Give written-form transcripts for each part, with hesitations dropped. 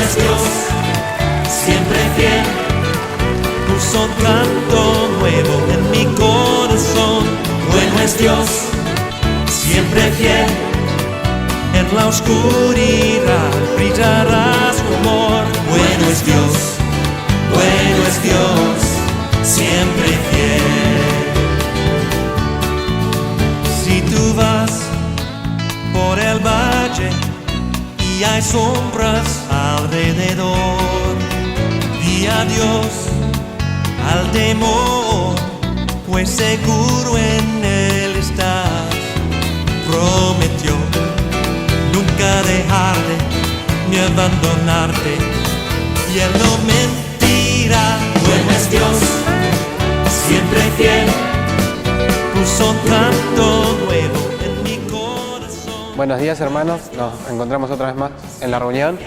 es Dios, siempre fiel. Puso canto nuevo en mi corazón. Bueno es Dios, siempre fiel. En la oscuridad brillará su amor. Bueno es Dios, siempre fiel. Si tú vas por el valle y hay sombras alrededor, di adiós al temor, pues seguro en él estás. Prometió nunca dejarte ni abandonarte, y él no mentirá. Bueno es Dios, siempre fiel. Puso un canto nuevo en mi corazón. Buenos días, hermanos, nos encontramos otra vez más en la reunión.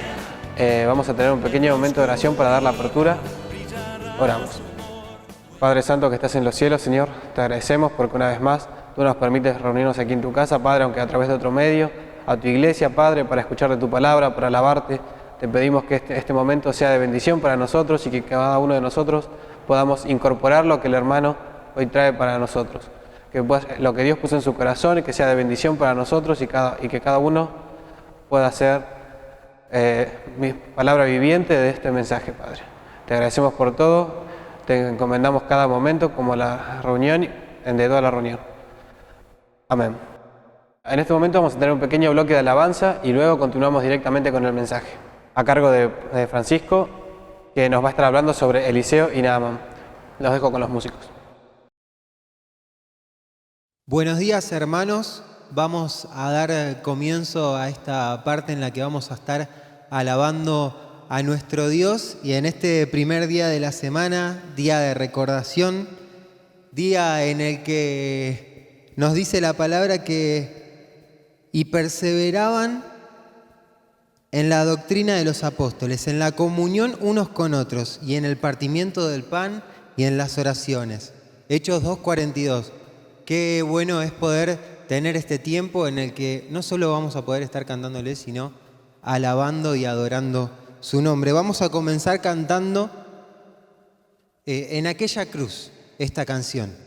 Vamos a tener un pequeño momento de oración para dar la apertura. Oramos. Padre Santo que estás en los cielos, Señor, te agradecemos porque una vez más tú nos permites reunirnos aquí en tu casa, Padre, aunque a través de otro medio, a tu iglesia, Padre, para escuchar de tu palabra, para alabarte. Te pedimos que este momento sea de bendición para nosotros y que cada uno de nosotros podamos incorporar lo que el hermano hoy trae para nosotros. Que lo que Dios puso en su corazón y que sea de bendición para nosotros y que cada uno pueda ser mi palabra viviente de este mensaje, Padre. Te agradecemos por todo, te encomendamos cada momento como la reunión, de toda la reunión. Amén. En este momento vamos a tener un pequeño bloque de alabanza y luego continuamos directamente con el mensaje, a cargo de Francisco, que nos va a estar hablando sobre Eliseo y Naamán. Los dejo con los músicos. Buenos días, hermanos. Vamos a dar comienzo a esta parte en la que vamos a estar alabando a nuestro Dios, y en este primer día de la semana, día de recordación, día en el que nos dice la palabra que y perseveraban en la doctrina de los apóstoles, en la comunión unos con otros y en el partimiento del pan y en las oraciones. Hechos 2:42. Qué bueno es poder tener este tiempo en el que no solo vamos a poder estar cantándole, sino alabando y adorando su nombre. Vamos a comenzar cantando En aquella cruz, esta canción.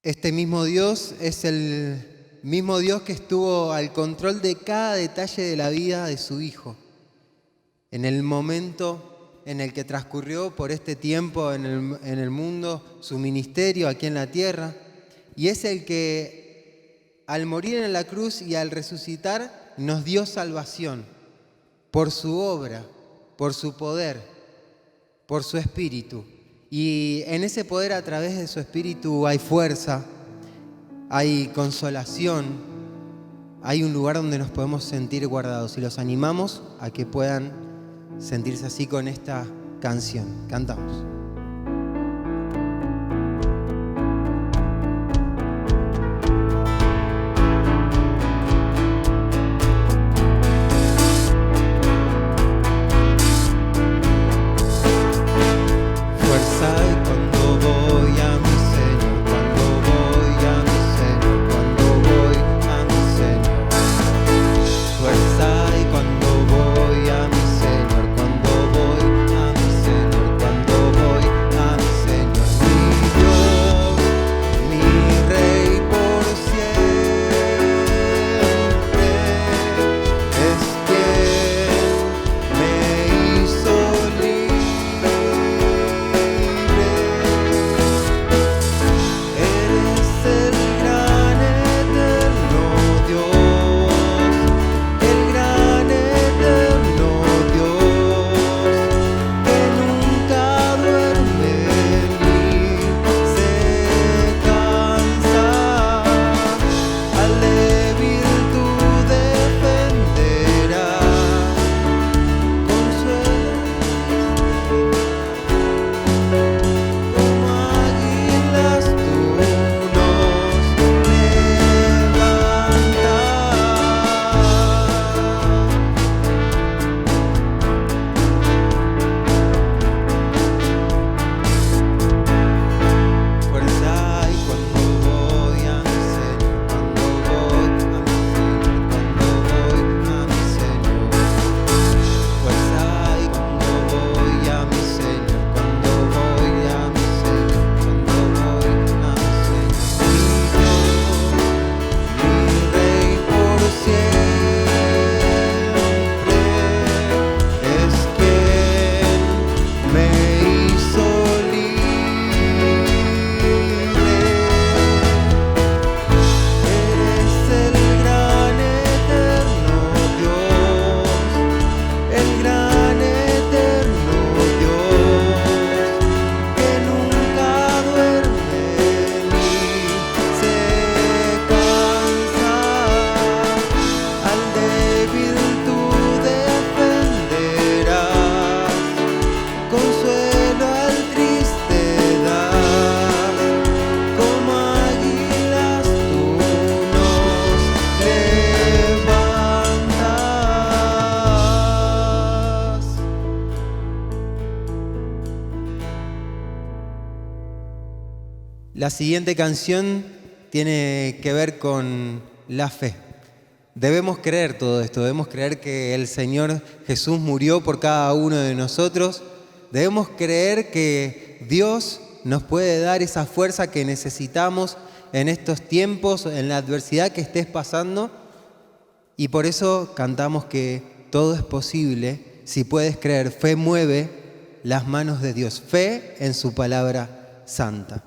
Este mismo Dios es el mismo Dios que estuvo al control de cada detalle de la vida de su Hijo. En el momento en el que transcurrió por este tiempo en el mundo, su ministerio aquí en la tierra, y es el que al morir en la cruz y al resucitar nos dio salvación por su obra, por su poder, por su espíritu. Y en ese poder, a través de su espíritu, hay fuerza, hay consolación, hay un lugar donde nos podemos sentir guardados. Y los animamos a que puedan sentirse así con esta canción. Cantamos. La siguiente canción tiene que ver con la fe. Debemos creer todo esto, debemos creer que el Señor Jesús murió por cada uno de nosotros. Debemos creer que Dios nos puede dar esa fuerza que necesitamos en estos tiempos, en la adversidad que estés pasando. Y por eso cantamos que todo es posible si puedes creer. Fe mueve las manos de Dios, fe en su palabra santa.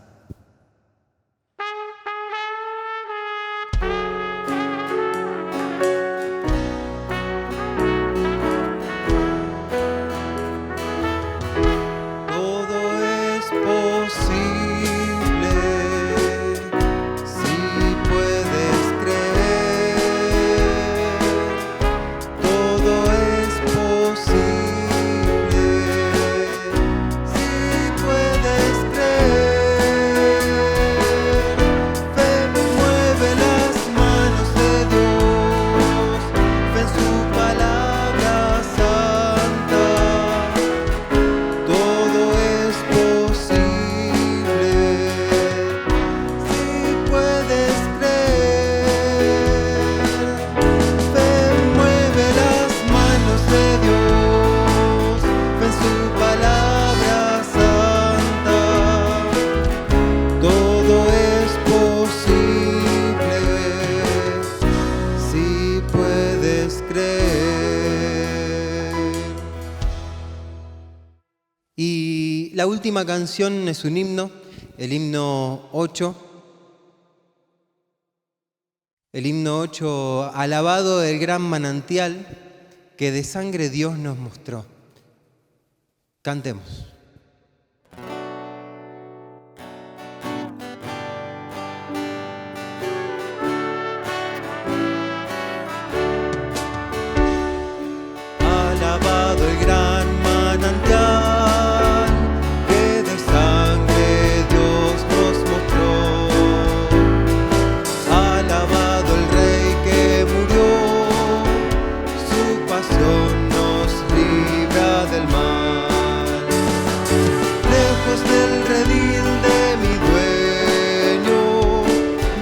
Si puedes creer. puedes creer. Y la última canción es un himno, el himno 8. El himno 8, alabado el gran manantial que de sangre Dios nos mostró. Cantemos. Alabado el gran manantial que de sangre Dios nos mostró. Alabado el Rey que murió, su pasión nos libra del mal. Lejos del redil de mi dueño,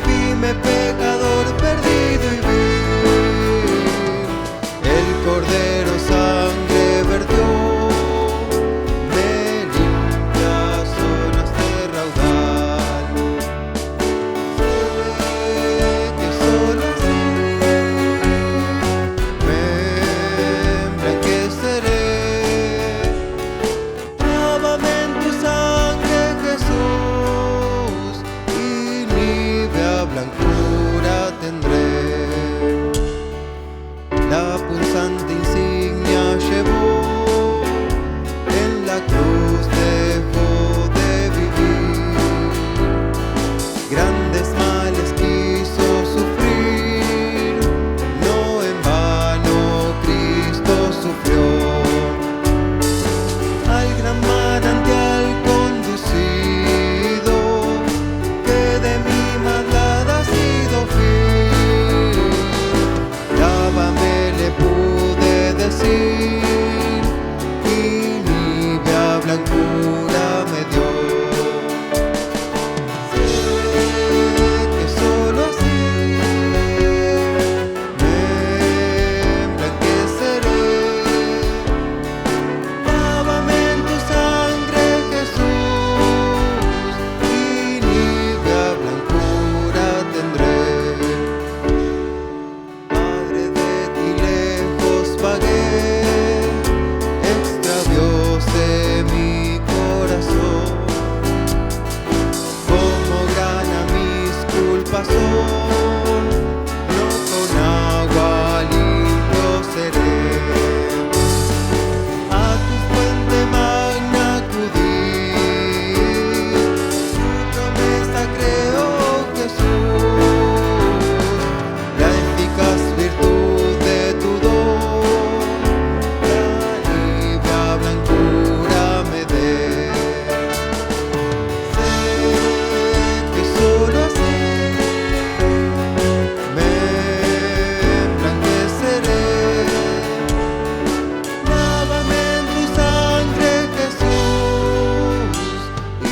vime pecador perdido y vi el Cordero sangre vertió, me limpia zonas de raudal. Que solo así me emblanqueceré. Lávame en tu sangre, Jesús, y nívea blancura tendré. La punzante insignia llevó, en la cruz dejó de vivir. Grandes males quiso sufrir, no en vano Cristo sufrió. Al gran manantial conducido, que de mi maldad ha sido fiel. Lávame, le pude decir, y nívea blancura me dio. Sé que solo así me emblanqueceré. Lávame en tu sangre, Jesús, y nívea blancura tendré. Padre, de ti lejos vagué, extravióse mi corazón. Como grana mis culpas son, no con agua limpio seré. A tu fuente magna acudí, tu promesa creo, Jesús. La eficaz virtud de tu don, la nívea blancura me dé. Sé que solo así me emblanqueceré. Lávame en tu sangre, Jesús, y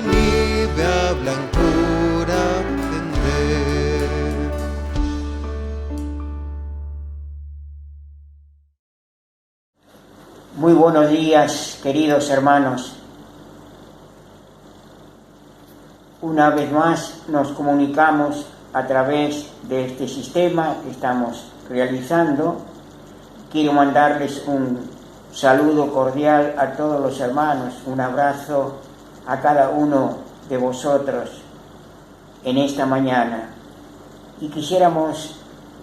nívea blancura tendré. Muy buenos días, queridos hermanos. Una vez más nos comunicamos a través de este sistema que estamos realizando. Quiero mandarles un saludo cordial a todos los hermanos, un abrazo a cada uno de vosotros en esta mañana. Y quisiéramos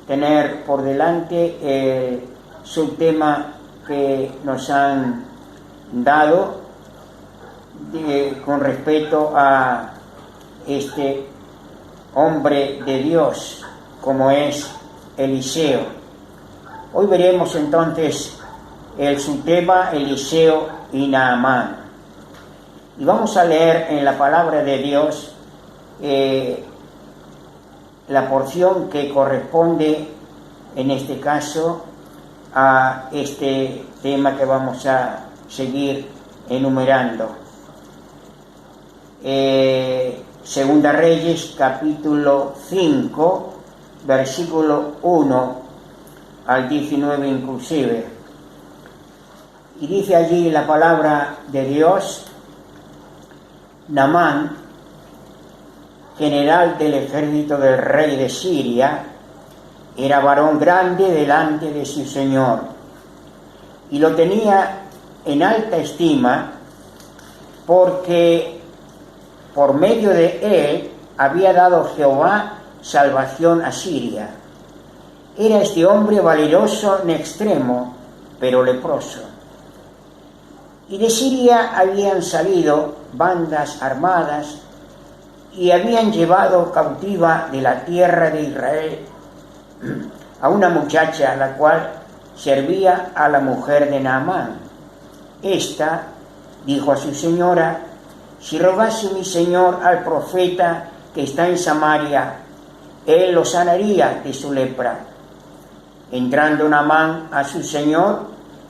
tener por delante el subtema que nos han dado con respecto a este hombre de Dios como es Eliseo. Hoy veremos entonces el subtema Eliseo y Naamán. Y vamos a leer en la palabra de Dios la porción que corresponde en este caso a este tema que vamos a seguir enumerando. Segunda Reyes, capítulo 5, versículo 1 al 19 inclusive. Y dice allí la palabra de Dios: Naamán, general del ejército del rey de Siria, Era varón grande delante de su Señor y lo tenía en alta estima porque por medio de él había dado Jehová salvación a Siria. Era este hombre valeroso en extremo, pero leproso. Y de Siria habían salido bandas armadas y habían llevado cautiva de la tierra de Israel a una muchacha, la cual servía a la mujer de Naamán. Esta dijo a su señora: si rogase mi señor al profeta que está en Samaria, él lo sanaría de su lepra. Entrando Naamán a su señor,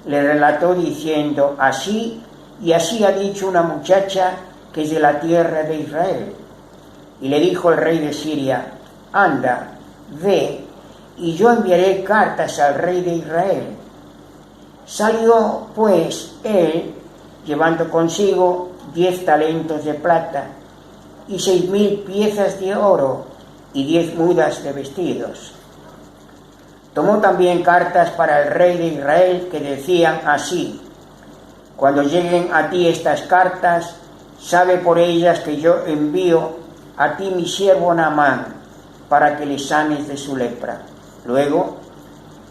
le relató diciendo: así y así ha dicho una muchacha que es de la tierra de Israel. Y le dijo el rey de Siria: anda, ve, y yo enviaré cartas al rey de Israel. Salió pues él, llevando consigo 10 talentos de plata y 6,000 piezas de oro y 10 mudas de vestidos. Tomó también cartas para el rey de Israel que decían así: cuando lleguen a ti estas cartas, sabe por ellas que yo envío a ti mi siervo Naamán para que le sanes de su lepra. Luego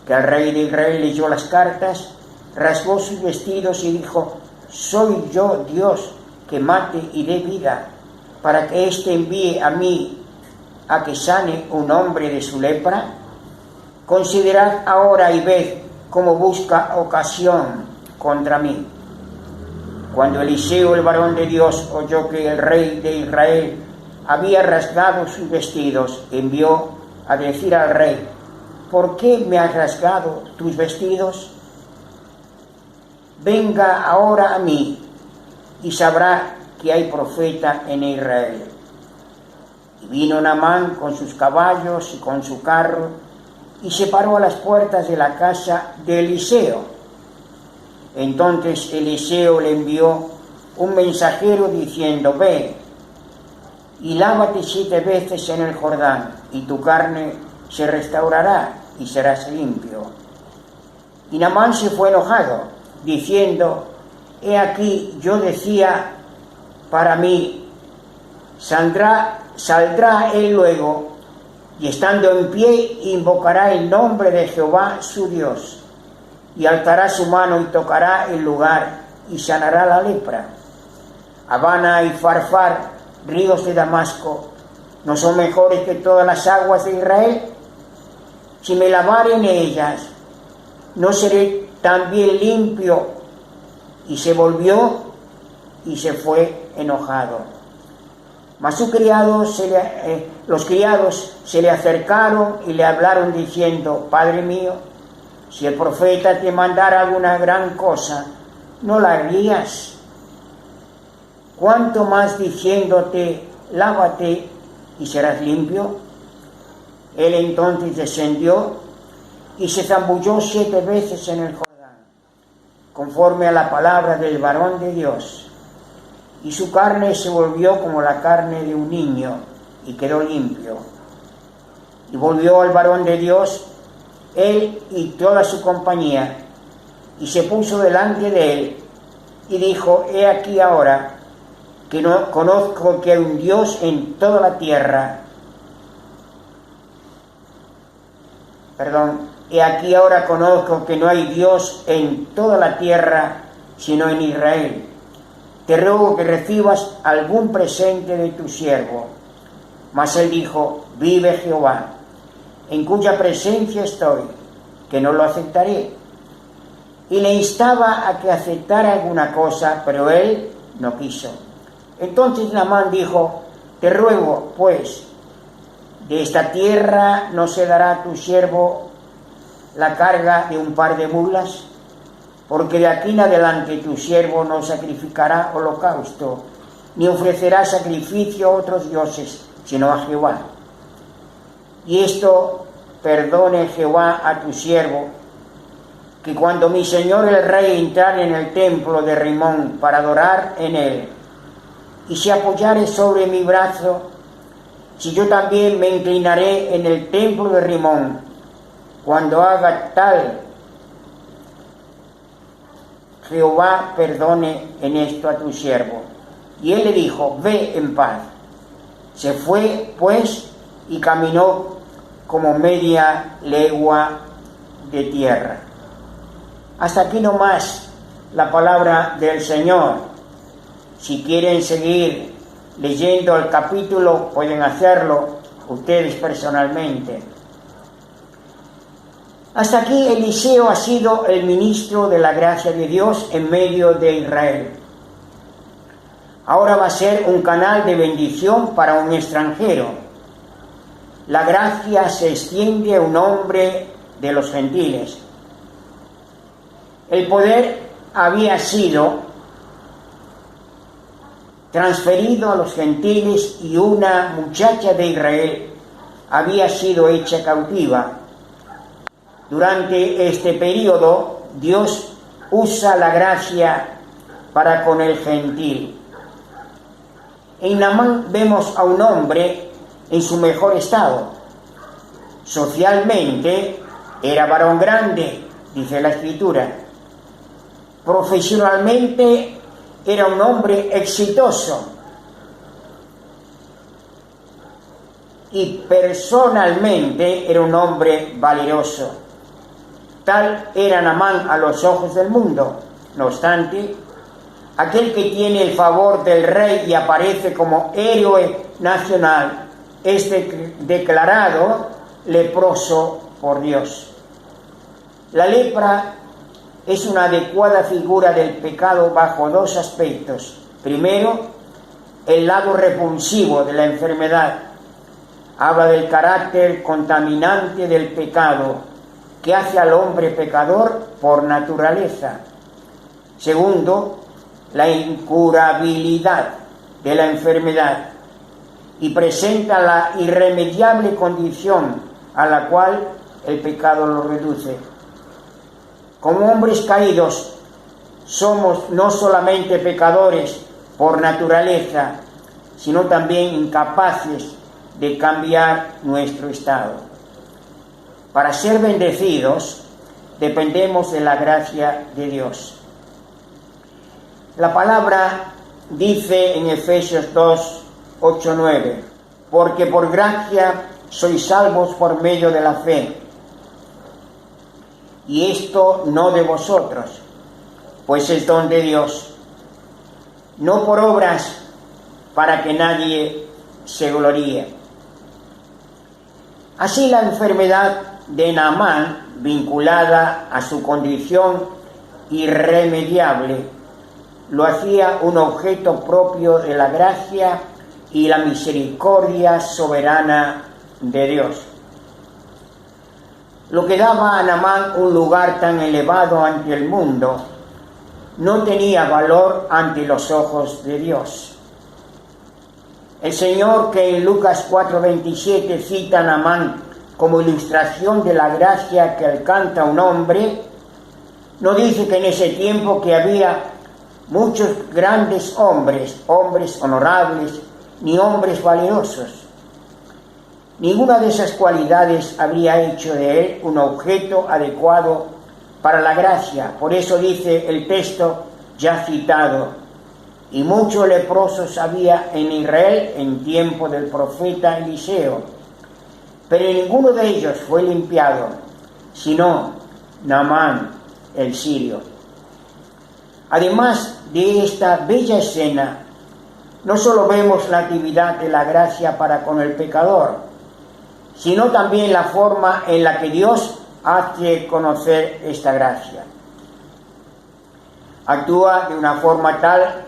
que el rey de Israel leyó las cartas, rasgó sus vestidos y dijo: ¿soy yo Dios que mate y dé vida, para que éste envíe a mí a que sane un hombre de su lepra? Considerad ahora y ved cómo busca ocasión contra mí. Cuando Eliseo, el varón de Dios, oyó que el rey de Israel había rasgado sus vestidos, envió a decir al rey: ¿por qué me has rasgado tus vestidos? Venga ahora a mí y sabrá que hay profeta en Israel. Y vino Naamán con sus caballos y con su carro y se paró a las puertas de la casa de Eliseo. Entonces Eliseo le envió un mensajero diciendo: ve y lávate 7 veces en el Jordán, y tu carne se restaurará y serás limpio. Y Naamán se fue enojado, diciendo: he aquí, yo decía para mí, saldrá él luego, y estando en pie invocará el nombre de Jehová su Dios, y alzará su mano y tocará el lugar y sanará la lepra. Habana y Farfar, ríos de Damasco, ¿no son mejores que todas las aguas de Israel? Si me lavare en ellas, ¿no seré también limpio? Y se volvió y se fue enojado. Mas los criados se le acercaron y le hablaron diciendo: Padre mío, si el profeta te mandara alguna gran cosa, ¿no la harías? ¿Cuánto más diciéndote: lávate y serás limpio? Él entonces descendió y se zambulló 7 veces en el Jordán, conforme a la palabra del varón de Dios. Y su carne se volvió como la carne de un niño, y quedó limpio. Y volvió al varón de Dios, él y toda su compañía, y se puso delante de él, y dijo: he aquí ahora que no conozco que hay un Dios en toda la tierra. He aquí ahora conozco que no hay Dios en toda la tierra, sino en Israel. Te ruego que recibas algún presente de tu siervo. Mas él dijo: vive Jehová, en cuya presencia estoy, que no lo aceptaré. Y le instaba a que aceptara alguna cosa, pero él no quiso. Entonces Naamán dijo: te ruego, pues, de esta tierra no se dará a tu siervo la carga de un par de mulas, porque de aquí en adelante tu siervo no sacrificará holocausto, ni ofrecerá sacrificio a otros dioses, sino a Jehová. Y esto perdone Jehová a tu siervo, que cuando mi señor el rey entrare en el templo de Rimón para adorar en él, y se apoyare sobre mi brazo, si yo también me inclinaré en el templo de Rimón cuando haga tal, Jehová perdone en esto a tu siervo. Y él le dijo, ve en paz. Se fue, pues, y caminó como media legua de tierra. Hasta aquí nomás la palabra del Señor. Si quieren seguir leyendo el capítulo, pueden hacerlo ustedes personalmente. Hasta aquí Eliseo ha sido el ministro de la gracia de Dios en medio de Israel. Ahora va a ser un canal de bendición para un extranjero. La gracia se extiende a un hombre de los gentiles. El poder había sido transferido a los gentiles y una muchacha de Israel había sido hecha cautiva. Durante este periodo, Dios usa la gracia para con el gentil. En Naamán vemos a un hombre en su mejor estado. Socialmente era varón grande, dice la Escritura. Profesionalmente era un hombre exitoso. Y personalmente era un hombre valeroso. Tal era Naamán a los ojos del mundo. No obstante, aquel que tiene el favor del rey y aparece como héroe nacional es declarado leproso por Dios. La lepra es una adecuada figura del pecado bajo dos aspectos. Primero, el lado repulsivo de la enfermedad. Habla del carácter contaminante del pecado que hace al hombre pecador por naturaleza. Segundo, la incurabilidad de la enfermedad y presenta la irremediable condición a la cual el pecado lo reduce. Como hombres caídos, somos no solamente pecadores por naturaleza, sino también incapaces de cambiar nuestro estado. Para ser bendecidos, dependemos de la gracia de Dios. La palabra dice en Efesios 2, 8, 9, porque por gracia sois salvos por medio de la fe. Y esto no de vosotros, pues es don de Dios, no por obras para que nadie se gloríe. Así la enfermedad de Naamán, vinculada a su condición irremediable, lo hacía un objeto propio de la gracia y la misericordia soberana de Dios. Lo que daba a Naamán un lugar tan elevado ante el mundo no tenía valor ante los ojos de Dios. El Señor, que en Lucas 4:27 cita a Naamán como ilustración de la gracia que alcanza un hombre, no dice que en ese tiempo que había muchos grandes hombres, hombres honorables, ni hombres valerosos. Ninguna de esas cualidades habría hecho de él un objeto adecuado para la gracia. Por eso dice el texto ya citado, y muchos leprosos había en Israel en tiempo del profeta Eliseo, pero ninguno de ellos fue limpiado, sino Naamán el sirio. Además de esta bella escena, no solo vemos la actividad de la gracia para con el pecador, sino también la forma en la que Dios hace conocer esta gracia. Actúa de una forma tal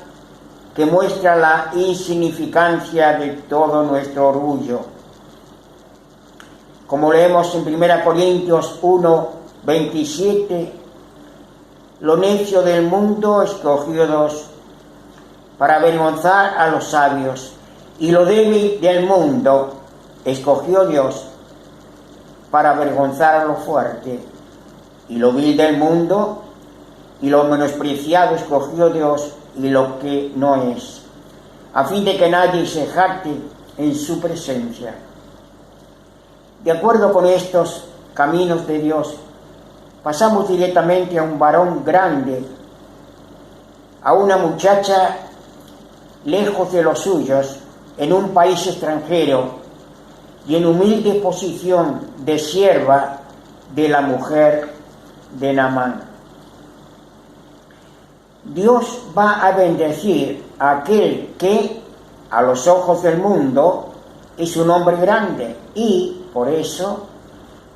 que muestra la insignificancia de todo nuestro orgullo. Como leemos en 1 Corintios 1:27, lo necio del mundo escogió Dios para avergonzar a los sabios, y lo débil del mundo escogió Dios para avergonzar a lo fuerte, y lo vil del mundo y lo menospreciado escogió Dios, y lo que no es, a fin de que nadie se jacte en su presencia. De acuerdo con estos caminos de Dios, pasamos directamente a un varón grande, a una muchacha lejos de los suyos, en un país extranjero y en humilde posición de sierva de la mujer de Naamán. Dios va a bendecir a aquel que, a los ojos del mundo, es un hombre grande y, por eso,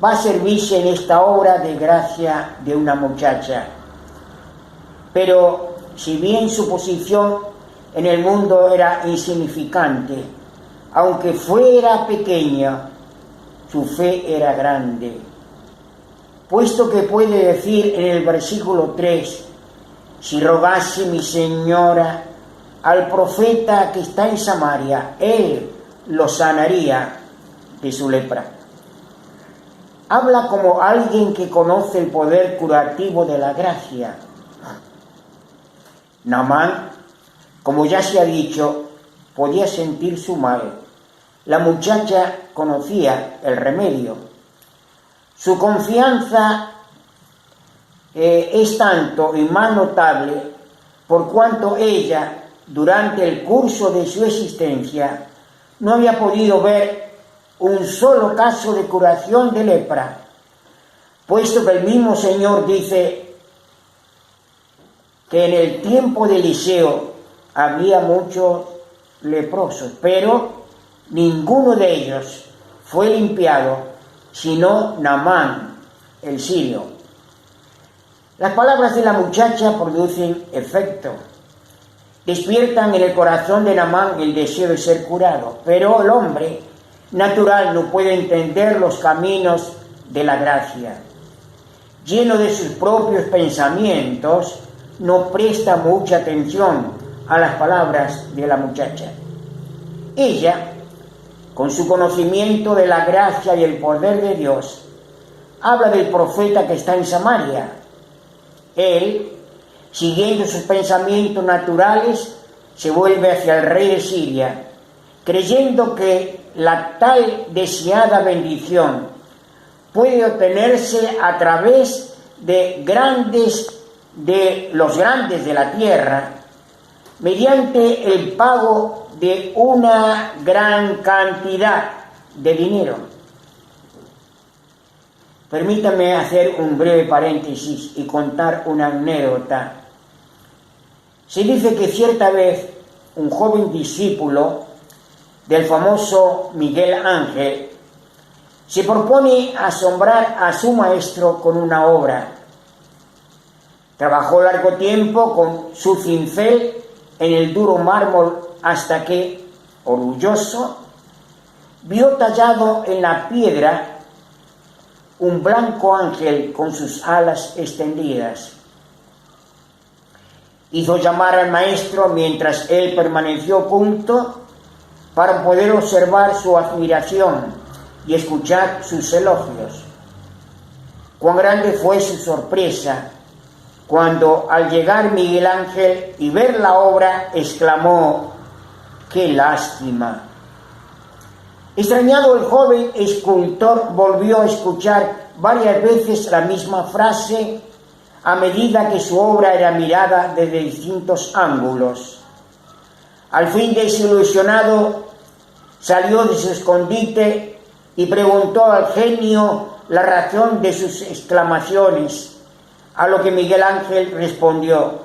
va a servirse en esta obra de gracia de una muchacha. Pero, si bien su posición en el mundo era insignificante, aunque fuera pequeña, su fe era grande. Puesto que puede decir en el versículo 3, si rogase mi señora al profeta que está en Samaria, él lo sanaría de su lepra. Habla como alguien que conoce el poder curativo de la gracia. Naamán, como ya se ha dicho, podía sentir su mal. La muchacha conocía el remedio. Su confianza es tanto y más notable por cuanto ella, durante el curso de su existencia, no había podido ver un solo caso de curación de lepra, puesto que el mismo Señor dice que en el tiempo de Eliseo había muchos leprosos, pero ninguno de ellos fue limpiado, sino Naamán, el sirio. Las palabras de la muchacha producen efecto. Despiertan en el corazón de Naamán el deseo de ser curado, pero el hombre natural no puede entender los caminos de la gracia. Lleno de sus propios pensamientos, no presta mucha atención a las palabras de la muchacha. Ella, con su conocimiento de la gracia y el poder de Dios, habla del profeta que está en Samaria. Él, siguiendo sus pensamientos naturales, se vuelve hacia el rey de Siria, creyendo que la tal deseada bendición puede obtenerse a través de los grandes de la tierra, mediante el pago de una gran cantidad de dinero. Permítame hacer un breve paréntesis y contar una anécdota. Se dice que cierta vez un joven discípulo del famoso Miguel Ángel se propone asombrar a su maestro con una obra. Trabajó largo tiempo con su cincel en el duro mármol hasta que, orgulloso, vio tallado en la piedra un blanco ángel con sus alas extendidas. Hizo llamar al maestro mientras él permaneció oculto para poder observar su admiración y escuchar sus elogios. Cuán grande fue su sorpresa cuando, al llegar Miguel Ángel y ver la obra, exclamó: ¡qué lástima! Extrañado, el joven escultor volvió a escuchar varias veces la misma frase a medida que su obra era mirada desde distintos ángulos. Al fin, desilusionado, salió de su escondite y preguntó al genio la razón de sus exclamaciones, a lo que Miguel Ángel respondió: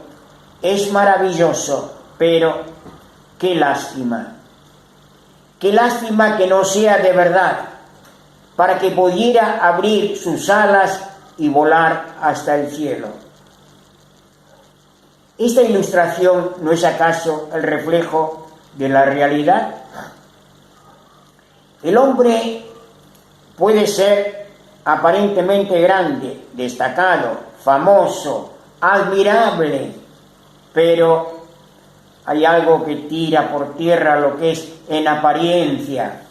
es maravilloso, pero qué lástima. Qué lástima que no sea de verdad, para que pudiera abrir sus alas y volar hasta el cielo. ¿Esta ilustración no es acaso el reflejo de la realidad? El hombre puede ser aparentemente grande, destacado, famoso, admirable, pero hay algo que tira por tierra lo que es en apariencia,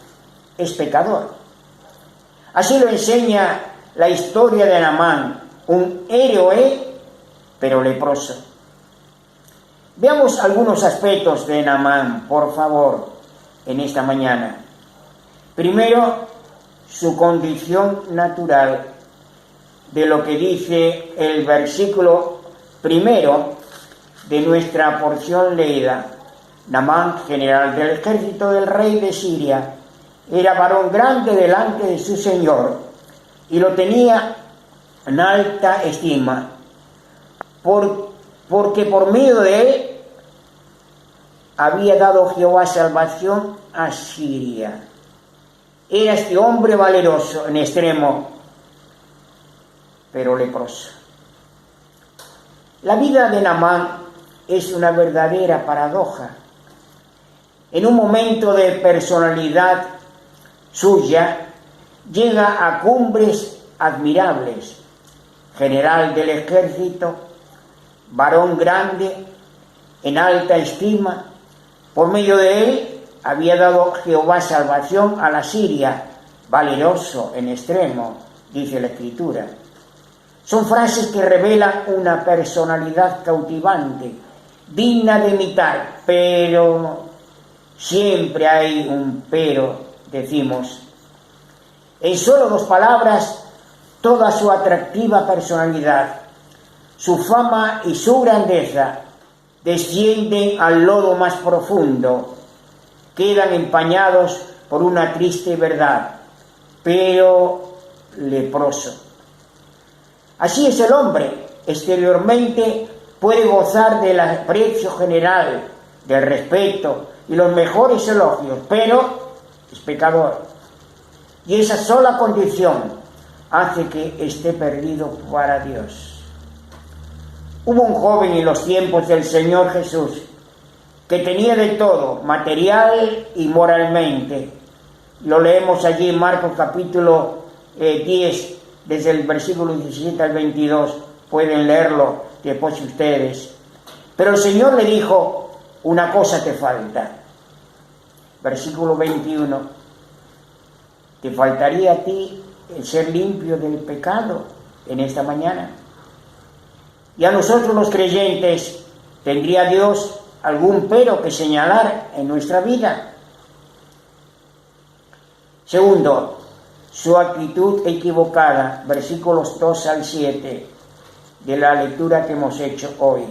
es pecador. Así lo enseña la historia de Naamán, un héroe, pero leproso. Veamos algunos aspectos de Naamán, por favor, en esta mañana. Primero, su condición natural. de lo que dice el versículo primero de nuestra porción leída. Naamán, general del ejército del rey de Siria, era varón grande delante de su señor y lo tenía en alta estima, porque por medio de él había dado Jehová salvación a Siria. Era este hombre valeroso en extremo, pero leproso. La vida de Naamán es una verdadera paradoja. En un momento de personalidad suya, llega a cumbres admirables. General del ejército, varón grande, en alta estima, por medio de él había dado Jehová salvación a la Siria, valeroso en extremo, dice la Escritura. Son frases que revelan una personalidad cautivante, digna de imitar, pero siempre hay un pero, decimos. En solo 2 palabras, toda su atractiva personalidad, su fama y su grandeza descienden al lodo más profundo, quedan empañados por una triste verdad, pero leproso. Así es el hombre, exteriormente puede gozar del aprecio general, del respeto y los mejores elogios, pero es pecador. Y esa sola condición hace que esté perdido para Dios. Hubo un joven en los tiempos del Señor Jesús que tenía de todo, material y moralmente. Lo leemos allí en Marcos capítulo 10, desde el versículo 17 al 22. Pueden leerlo después ustedes. Pero el Señor le dijo, una cosa te falta. Versículo 21. ¿Te faltaría a ti el ser limpio del pecado en esta mañana? Y a nosotros los creyentes, ¿tendría Dios algún pero que señalar en nuestra vida? Segundo, su actitud equivocada, versículos 2 al 7 de la lectura que hemos hecho hoy.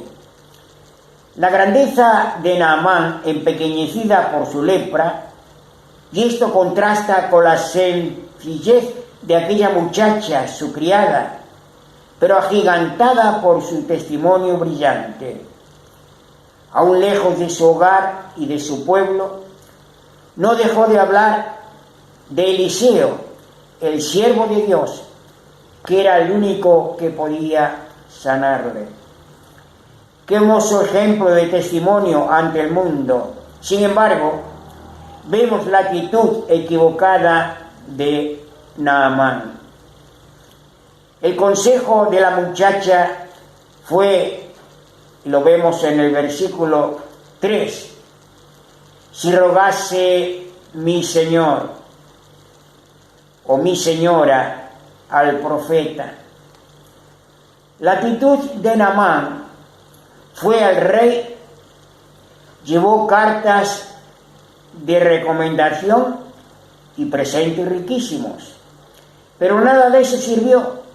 La grandeza de Naamán, empequeñecida por su lepra, y esto contrasta con la sencillez de aquella muchacha, su criada, pero agigantada por su testimonio brillante. Aún lejos de su hogar y de su pueblo, no dejó de hablar de Eliseo, el siervo de Dios, que era el único que podía sanarle. Qué hermoso ejemplo de testimonio ante el mundo. Sin embargo, vemos la actitud equivocada de Naamán. El consejo de la muchacha fue, lo vemos en el versículo 3, si rogase mi señor o mi señora al profeta. La actitud de Naamán fue al rey, llevó cartas de recomendación y presentes riquísimos, pero nada de eso sirvió.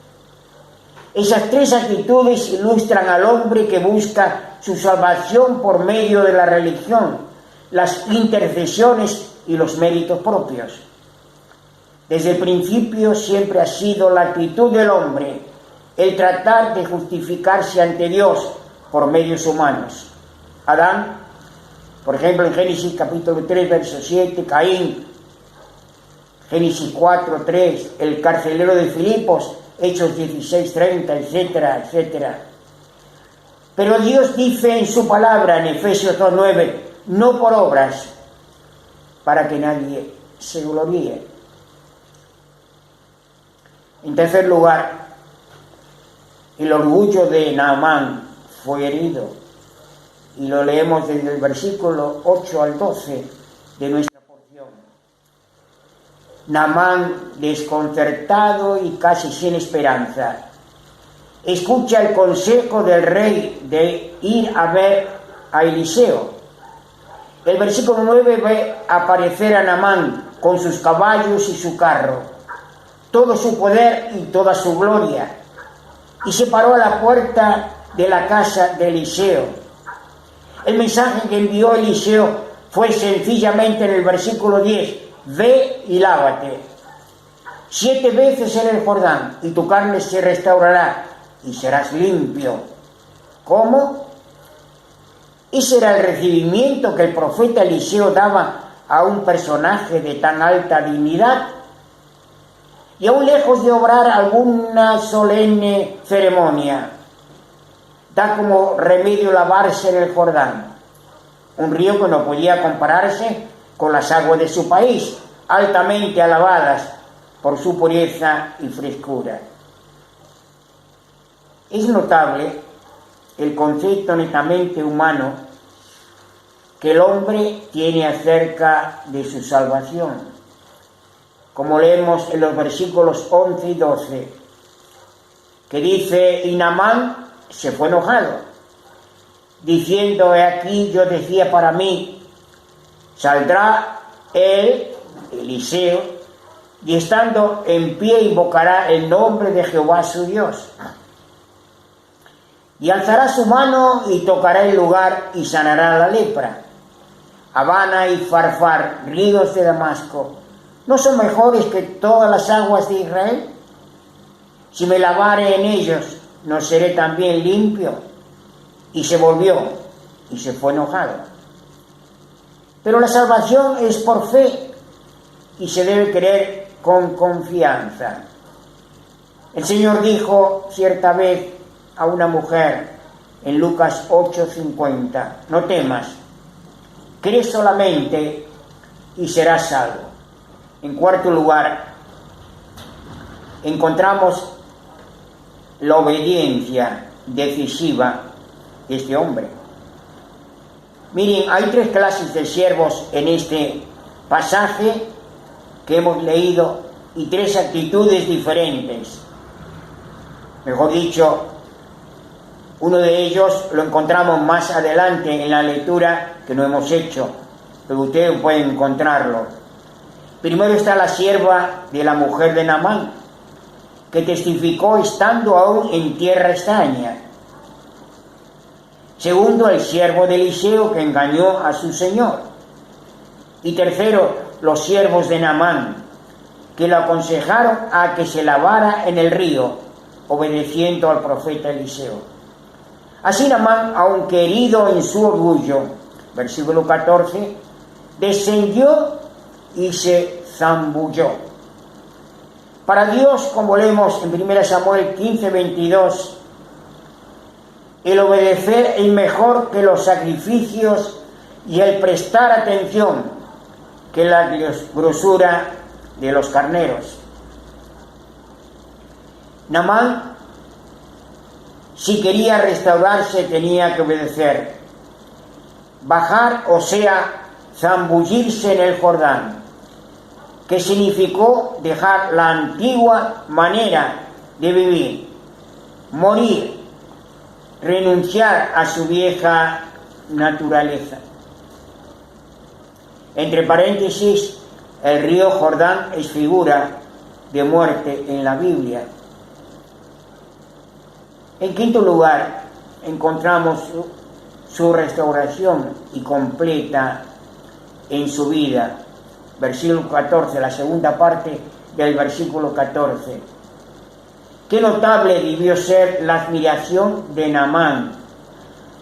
Esas 3 actitudes ilustran al hombre que busca su salvación por medio de la religión, las intercesiones y los méritos propios. Desde el principio siempre ha sido la actitud del hombre el tratar de justificarse ante Dios por medios humanos. Adán, por ejemplo, en Génesis capítulo 3, verso 7, Caín, Génesis 4, 3, el carcelero de Filipos, Hechos 16, 30, etcétera, etcétera. Pero Dios dice en su palabra, en Efesios 2, 9, no por obras, para que nadie se gloríe. En tercer lugar, el orgullo de Naamán fue herido, y lo leemos desde el versículo 8 al 12 de nuestra porción. Naamán, desconcertado y casi sin esperanza, escucha el consejo del rey de ir a ver a Eliseo. El versículo 9 ve aparecer a Naamán con sus caballos y su carro, todo su poder y toda su gloria, y se paró a la puerta de la casa de Eliseo. El mensaje que envió Eliseo fue sencillamente en el versículo 10: ve y lávate 7 veces en el Jordán, y tu carne se restaurará y serás limpio. ¿Cómo? Ese era el recibimiento que el profeta Eliseo daba a un personaje de tan alta dignidad. Y aún lejos de obrar alguna solemne ceremonia, da como remedio lavarse en el Jordán, un río que no podía compararse con las aguas de su país, altamente alabadas por su pureza y frescura. Es notable el concepto netamente humano que el hombre tiene acerca de su salvación, como leemos en los versículos 11 y 12, que dice: y Naamán se fue enojado, diciendo: he aquí, yo decía para mí, saldrá él, Eliseo, y estando en pie invocará el nombre de Jehová su Dios, y alzará su mano y tocará el lugar y sanará la lepra. Habana y Farfar, ríos de Damasco, ¿no son mejores que todas las aguas de Israel? Si me lavare en ellos, ¿no seré también limpio? Y se volvió y se fue enojado. Pero la salvación es por fe y se debe creer con confianza. El Señor dijo cierta vez a una mujer en Lucas 8:50: no temas, cree solamente y serás salvo. En cuarto lugar, encontramos la obediencia decisiva de este hombre. Miren, hay 3 clases de siervos en este pasaje que hemos leído y 3 actitudes diferentes. Mejor dicho, uno de ellos lo encontramos más adelante en la lectura que no hemos hecho, pero ustedes pueden encontrarlo. Primero está la sierva de la mujer de Naamán, que testificó estando aún en tierra extraña. Segundo, el siervo de Eliseo que engañó a su señor. Y tercero, los siervos de Naamán, que lo aconsejaron a que se lavara en el río, obedeciendo al profeta Eliseo. Así Naamán, aunque herido en su orgullo, versículo 14, descendió y se zambulló. Para Dios, como leemos en 1 Samuel 15:22, el obedecer es mejor que los sacrificios y el prestar atención que la grosura de los carneros. Naamán, si quería restaurarse, tenía que obedecer, bajar, o sea, zambullirse en el Jordán, que significó dejar la antigua manera de vivir, morir, renunciar a su vieja naturaleza. Entre paréntesis, el río Jordán es figura de muerte en la Biblia. En quinto lugar, encontramos su restauración y completa en su vida. Versículo 14, la segunda parte del versículo 14. Qué notable debió ser la admiración de Naamán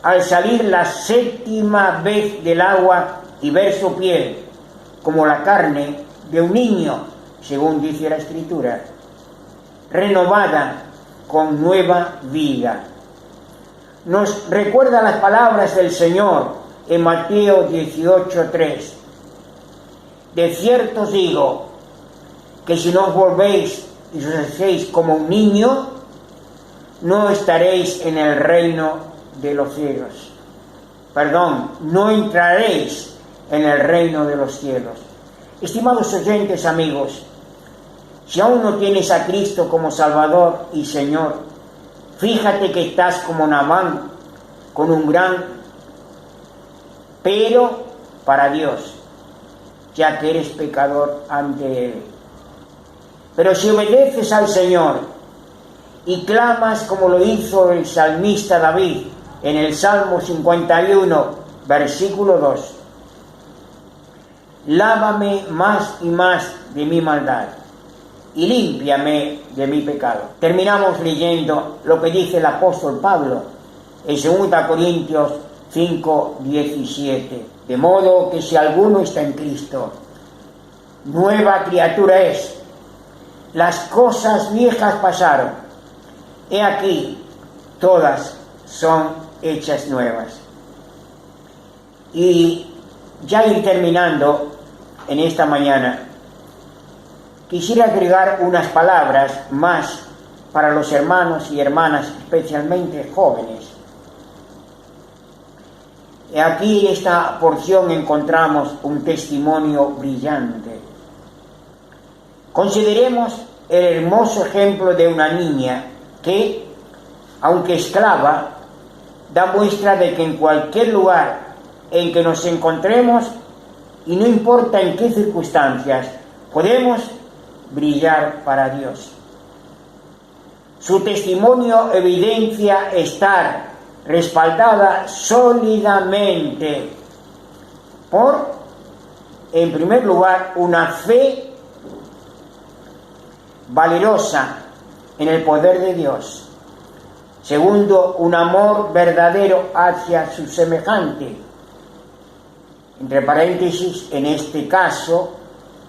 al salir la 7ª vez del agua y ver su piel como la carne de un niño, según dice la Escritura, renovada con nueva vida. Nos recuerda las palabras del Señor en Mateo 18:3. De cierto os digo que si no os volvéis y os hacéis como un niño, no estaréis en el reino de los cielos. Perdón, no entraréis en el reino de los cielos. Estimados oyentes, amigos, si aún no tienes a Cristo como Salvador y Señor, fíjate que estás como Naamán, con un gran pero para Dios, ya que eres pecador ante Él. Pero si obedeces al Señor y clamas como lo hizo el salmista David en el Salmo 51, versículo 2. Lávame más y más de mi maldad y límpiame de mi pecado. Terminamos leyendo lo que dice el apóstol Pablo en 2 Corintios 5, 17. De modo que si alguno está en Cristo, nueva criatura es. Las cosas viejas pasaron. He aquí, todas son hechas nuevas. Y ya ir terminando en esta mañana, quisiera agregar unas palabras más para los hermanos y hermanas, especialmente jóvenes. Aquí en esta porción encontramos un testimonio brillante. Consideremos el hermoso ejemplo de una niña que, aunque esclava, da muestra de que en cualquier lugar en que nos encontremos, y no importa en qué circunstancias, podemos brillar para Dios. Su testimonio evidencia estar respaldada sólidamente por, en primer lugar, una fe valerosa en el poder de Dios. Segundo, un amor verdadero hacia su semejante. Entre paréntesis, en este caso,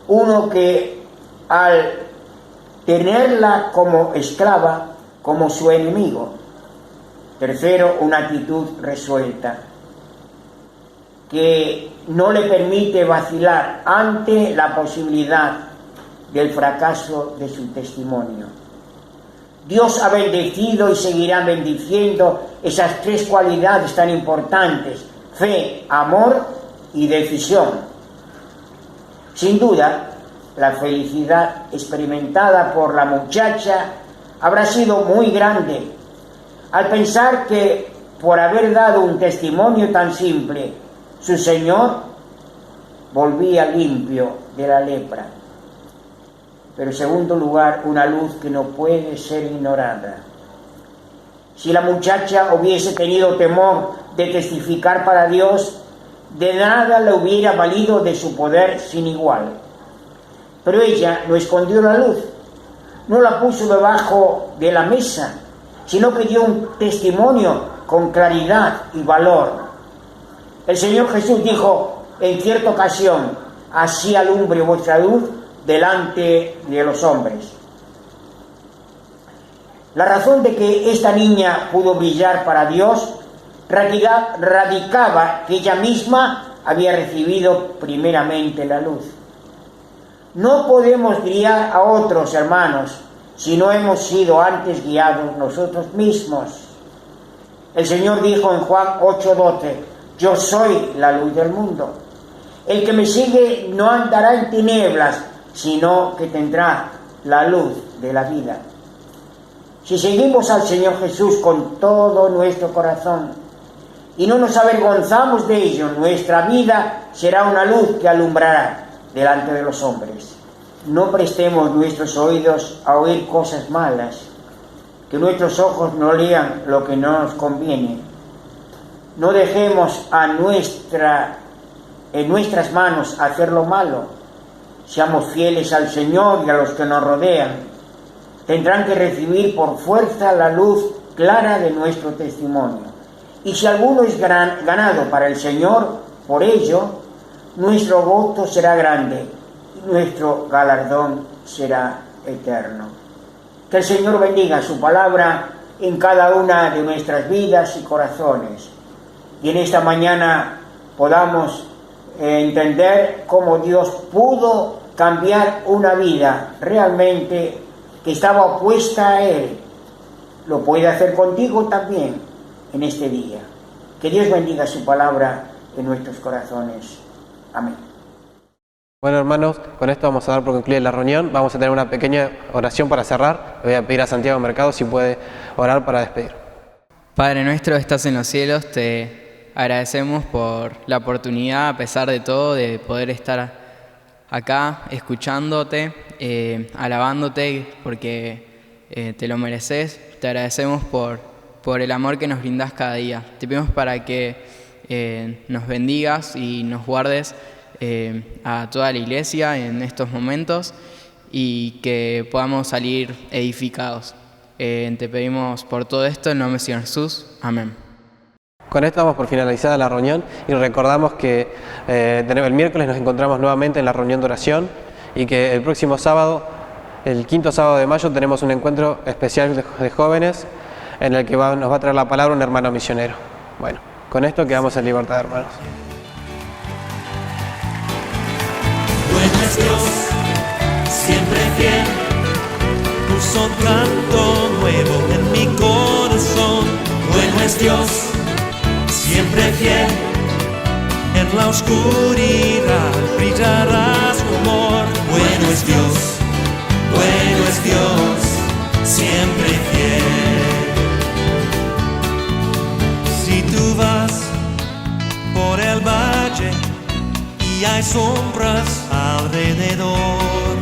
uno que al tenerla como esclava, como su enemigo. Tercero, una actitud resuelta, que no le permite vacilar ante la posibilidad del fracaso de su testimonio. Dios ha bendecido y seguirá bendiciendo esas tres cualidades tan importantes: fe, amor y decisión. Sin duda, la felicidad experimentada por la muchacha habrá sido muy grande al pensar que, por haber dado un testimonio tan simple, su Señor volvía limpio de la lepra. Pero en segundo lugar, una luz que no puede ser ignorada. Si la muchacha hubiese tenido temor de testificar para Dios, de nada le hubiera valido de su poder sin igual. Pero ella no escondió la luz, no la puso debajo de la mesa, sino que dio un testimonio con claridad y valor. El Señor Jesús dijo en cierta ocasión: así alumbre vuestra luz delante de los hombres. La razón de que esta niña pudo brillar para Dios radicaba que ella misma había recibido primeramente la luz. No podemos guiar a otros, hermanos, si no hemos sido antes guiados nosotros mismos. El Señor dijo en Juan 8:12: yo soy la luz del mundo. El que me sigue no andará en tinieblas, sino que tendrá la luz de la vida. Si seguimos al Señor Jesús con todo nuestro corazón y no nos avergonzamos de ello, nuestra vida será una luz que alumbrará delante de los hombres. No prestemos nuestros oídos a oír cosas malas, que nuestros ojos no lean lo que no nos conviene. No dejemos en nuestras manos hacer lo malo. Seamos fieles al Señor y a los que nos rodean. Tendrán que recibir por fuerza la luz clara de nuestro testimonio. Y si alguno es ganado para el Señor, por ello, nuestro voto será grande y nuestro galardón será eterno. Que el Señor bendiga su palabra en cada una de nuestras vidas y corazones. Y en esta mañana podamos entender cómo Dios pudo cambiar una vida realmente que estaba opuesta a Él. Lo puede hacer contigo también en este día. Que Dios bendiga su palabra en nuestros corazones. Amén. Bueno, hermanos, con esto vamos a dar por concluida la reunión. Vamos a tener una pequeña oración para cerrar. Le voy a pedir a Santiago Mercado si puede orar para despedir. Padre nuestro, estás en los cielos, te agradecemos por la oportunidad, a pesar de todo, de poder estar acá escuchándote, alabándote, porque te lo mereces. Te agradecemos por el amor que nos brindás cada día. Te pedimos para que nos bendigas y nos guardes a toda la iglesia en estos momentos y que podamos salir edificados. Te pedimos por todo esto en nombre del Señor Jesús. Amén. Con esto damos por finalizada la reunión y recordamos que el miércoles nos encontramos nuevamente en la reunión de oración y que el próximo sábado, el 5º sábado de mayo, tenemos un encuentro especial de jóvenes en el que nos va a traer la palabra un hermano misionero. Bueno, con esto quedamos en libertad, hermanos. Bueno es Dios, siempre fiel, puso un canto nuevo en mi corazón. Bueno es Dios, siempre fiel, en la oscuridad brillará su amor. Bueno es Dios, siempre fiel. Si tú vas por el valle y hay sombras alrededor,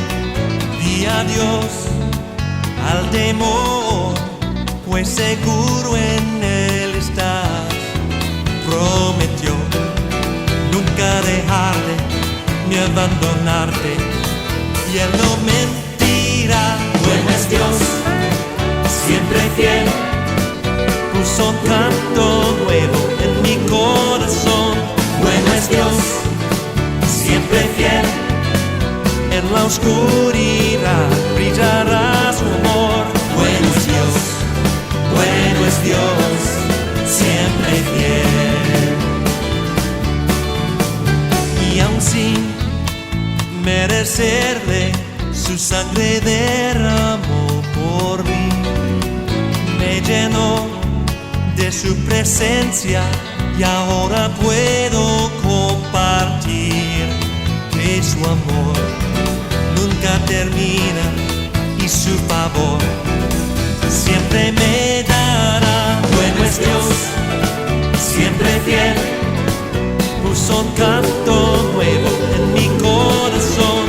di adiós al temor, pues seguro en él estás. Prometió nunca dejarte ni abandonarte, y él no mentirá. Bueno es Dios, siempre fiel, puso un canto nuevo en mi corazón. Bueno es Dios, siempre fiel, en la oscuridad brillará su amor. Bueno es Dios, siempre fiel. Y aun sin merecerle, su sangre derramó por mí, me llenó de su presencia y ahora puedo compartir que su amor nunca termina y su favor siempre me dará. Bueno es Dios, siempre fiel, puso un canto nuevo en mi corazón.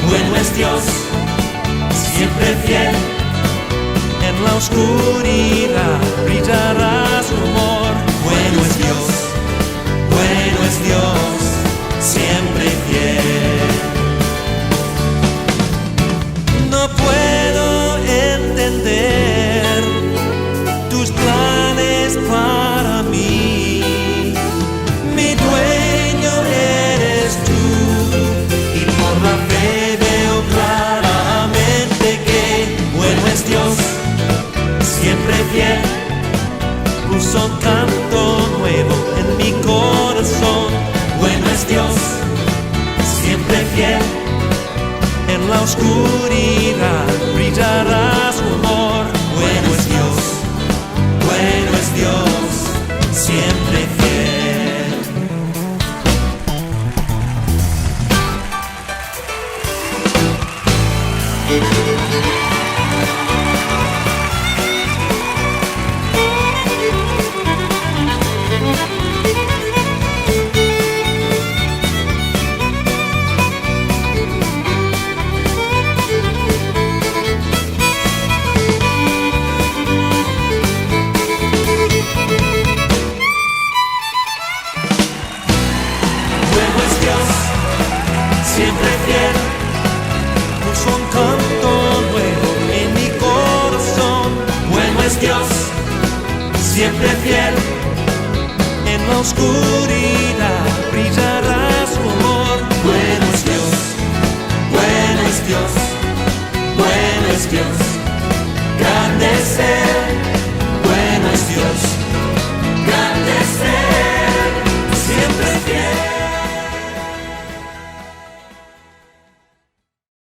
Bueno es Dios, siempre fiel, en la oscuridad brillará su amor. Bueno es Dios, siempre fiel. No puedo entender tus planes para mí, mi dueño eres tú, y por la fe veo claramente que bueno es Dios, siempre fiel, puso un canto nuevo en mi corazón. Bueno es Dios, siempre fiel, en la oscuridad brillará su amor. Bueno es Dios, siempre fiel. Siempre fiel, puso un canto nuevo en mi corazón. Bueno es Dios, siempre fiel, en la oscuridad brillará su amor. Bueno es Dios, grande es Él.